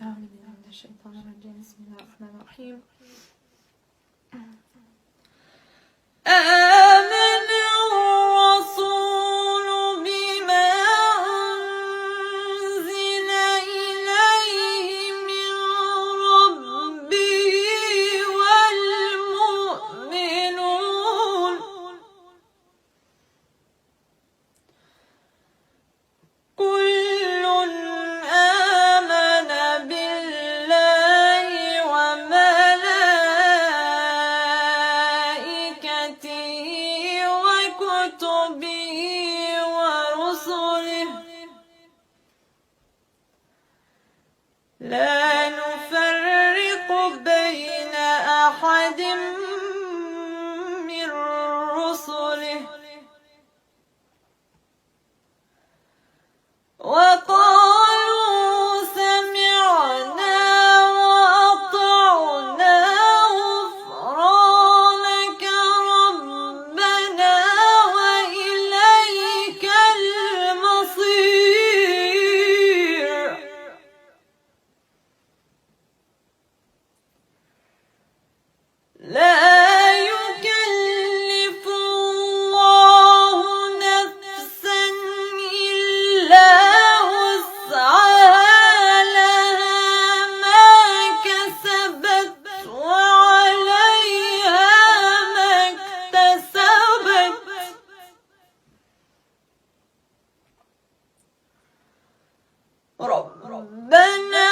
أعوذ بالله من الشيطان الرجيم. بسم الله الرحمن الرحيم. آمن الرسول بما أنزل إليه من ربه والمؤمنون كل آمن بالله وملائكته وكتبه ورسله لا نفرق بين أحد من رسله وقالوا سمعنا وأطعنا غفرانك ربنا وإليك المصير لا يكلف الله نفسا إلا وسعها لها ما كسبت وعليها ما اكتسبت ربنا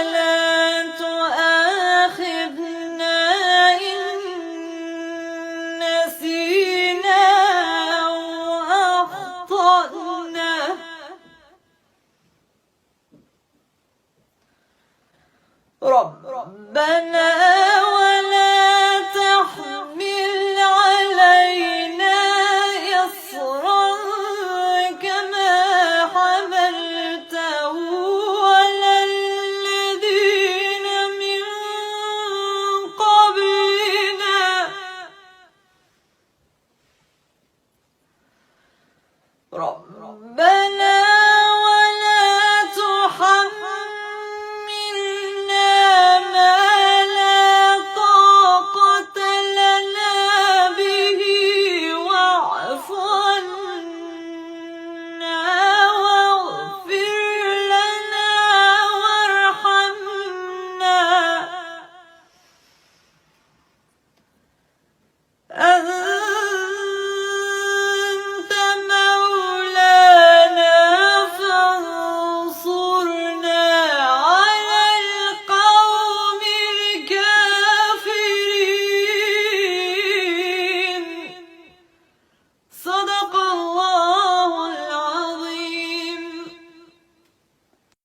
لا تؤاخذنا إن نسينا أو أخطأنا ربنا